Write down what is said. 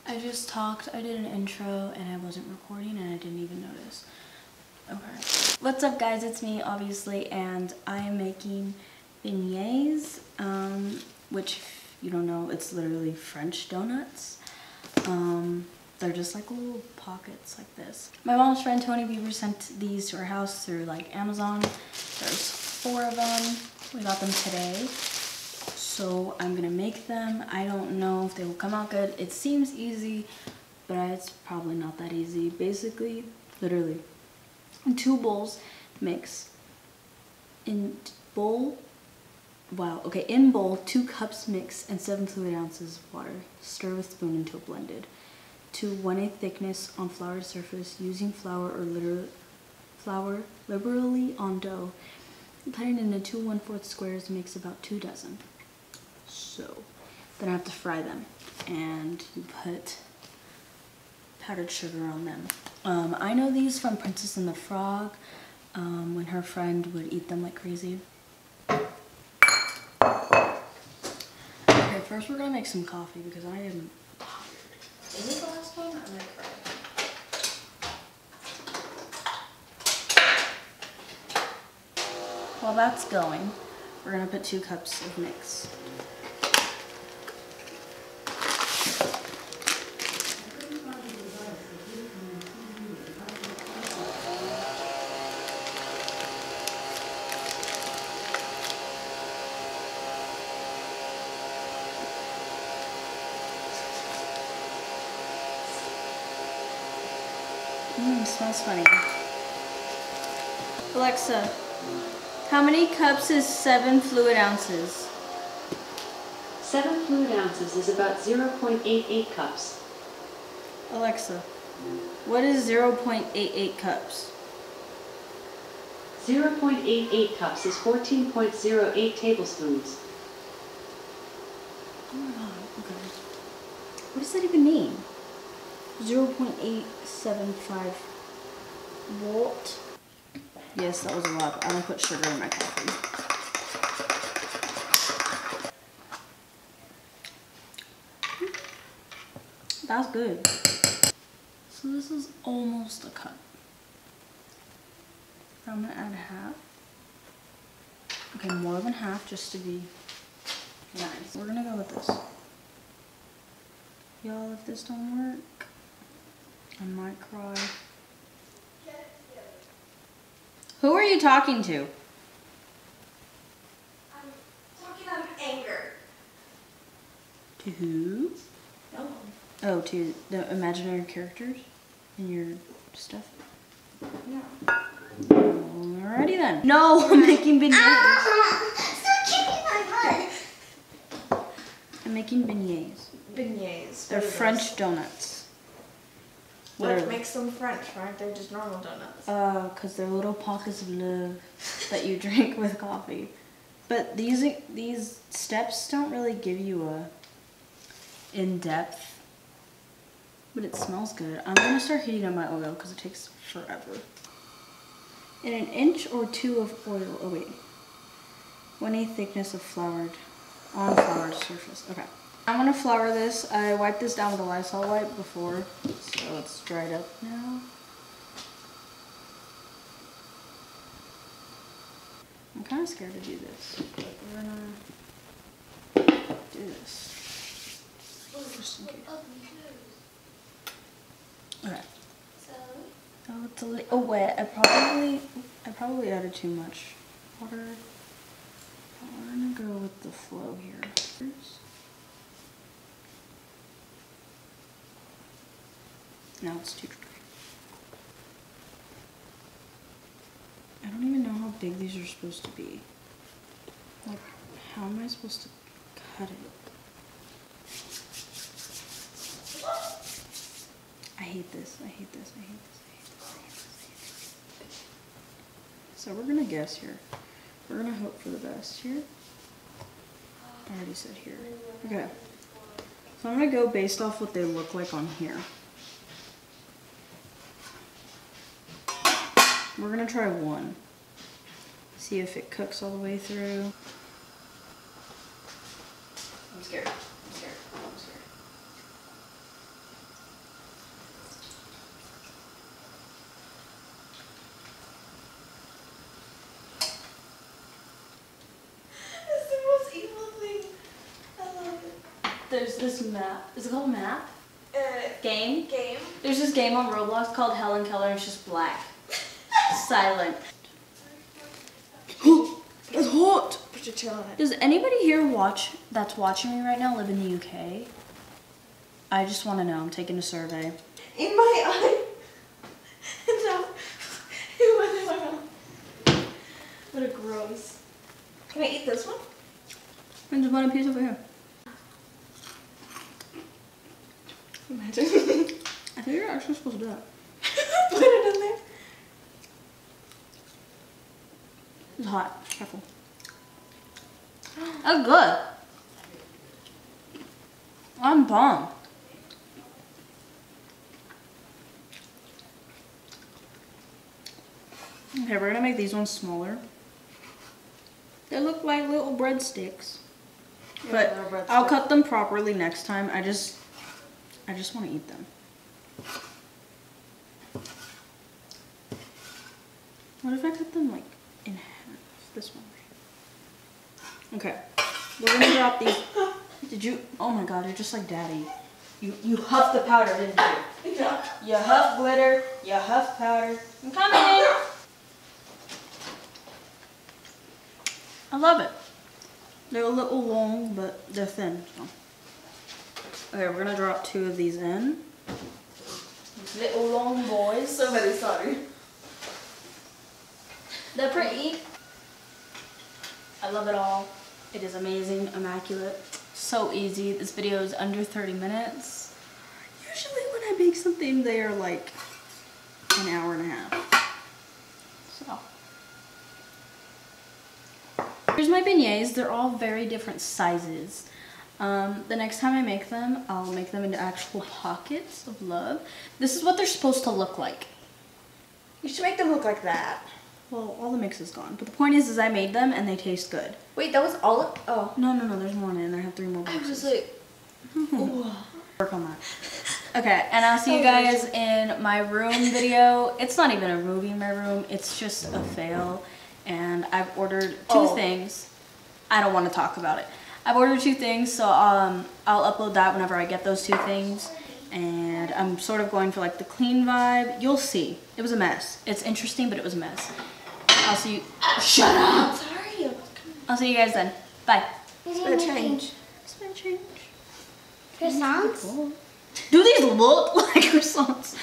I just talked, I did an intro and I wasn't recording and I didn't even notice. Okay. What's up guys, it's me obviously, and I am making beignets, which if you don't know, it's literally French donuts. They're just like little pockets like this. My mom's friend Tony Bieber sent these to our house through like Amazon. There's 4 of them. We got them today. So I'm gonna make them. I don't know if they will come out good. It seems easy, but it's probably not that easy. Basically, literally, in 2 bowls, mix. In bowl, 2 cups mix and 7 fluid ounces of water. Stir with spoon until blended. To 1/8 thickness on floured surface, using flour liberally on dough. Cut it into 2 1/4 squares, makes about 2 dozen. So then I have to fry them, and you put powdered sugar on them. I know these from Princess and the Frog, when her friend would eat them like crazy. Okay, first we're gonna make some coffee because I am tired. Is it the last one? I'm gonna cry. While that's going, we're gonna put 2 cups of mix. Smells funny. Alexa, how many cups is 7 fluid ounces? 7 fluid ounces is about 0.88 cups. Alexa, what is 0.88 cups? 0.88 cups is 14.08 tablespoons. Oh my god, okay. What does that even mean? 0.875 volt. Yes, that was a lot. I don't put sugar in my coffee. That's good. So this is almost a cup. I'm gonna add half. Okay, more than half just to be nice. We're gonna go with this. Y'all, if this don't work, I might cry. Who are you talking to? I'm talking out of anger. To who? No one. Oh, to the imaginary characters in your stuff? No. Alrighty then. No, I'm making beignets. Stop kicking my butt. I'm making beignets. Beignets. They're French donuts. What makes them French? Why aren't they just normal donuts? Because they're little pockets of love that you drink with coffee. But these steps don't really give you a in-depth, but it smells good. I'm gonna start heating up my oil because it takes forever. In 1 inch or 2 of oil. Oh wait, 1/8 thickness of floured surface. Okay. I'm gonna flour this. I wiped this down with a Lysol wipe before, so it's dried up now. I'm kind of scared to do this, but we're gonna do this. Just in case. Okay. Oh, it's a little wet. I probably added too much water. We're gonna go with the flow here. Now it's too dry. I don't even know how big these are supposed to be. Like, how am I supposed to cut it? I hate this. I hate this. I hate this. I hate this. I hate this. I hate this. So we're gonna guess here. We're gonna hope for the best here. I already said here. Okay. So I'm gonna go based off what they look like on here. We're gonna try 1. See if it cooks all the way through. I'm scared. I'm scared. I'm scared. there's this map. Is it called map? Game? Game. There's this game on Roblox called Helen Keller, and it's just black. Silent. It's hot! Put your tail on it. Does anybody here that's watching me right now live in the UK? I just want to know. I'm taking a survey. In my eye. No. It went in my mouth. What a gross. Can I eat this one? And there's one piece over here. Imagine. I think you're actually supposed to do that. Put it in there. It's hot. Careful. That's good. I'm bomb. Okay, we're gonna make these ones smaller. They look like little breadsticks. Yeah, But little breadsticks. I'll cut them properly next time. I just want to eat them. What if I cut them like in half? This one. Okay, we're gonna drop these. Did you? Oh my God, you're just like Daddy. You huffed the powder, didn't you? Yeah. You huff glitter. You huff powder. I'm coming. I love it. They're a little long, but they're thin. So. Okay, we're gonna drop 2 of these in. These little long boys. So very sorry. They're pretty. I love it all. It is amazing, immaculate, so easy. This video is under 30 minutes. Usually when I make something, they are like an hour and a half. So. Here's my beignets. They're all very different sizes. The next time I make them, I'll make them into actual pockets of love. This is what they're supposed to look like. You should make them look like that. Well, all the mix is gone. But the point is I made them and they taste good. Wait, that was all of... Oh. No, there's more in it. I have 3 more boxes. I was just like... Ooh. Work on that. Okay, and I'll see you guys in my room video. It's not even a movie in my room. It's just a fail. And I've ordered 2 things. I don't want to talk about it. I've ordered 2 things, so I'll upload that whenever I get those 2 things. And I'm sort of going for like the clean vibe. You'll see. It was a mess. It's interesting, but it was a mess. I'll see you. Shut up! I'm sorry. I'll see you guys then. Bye. Spare change. Spare change. Croissants? Do these look like croissants?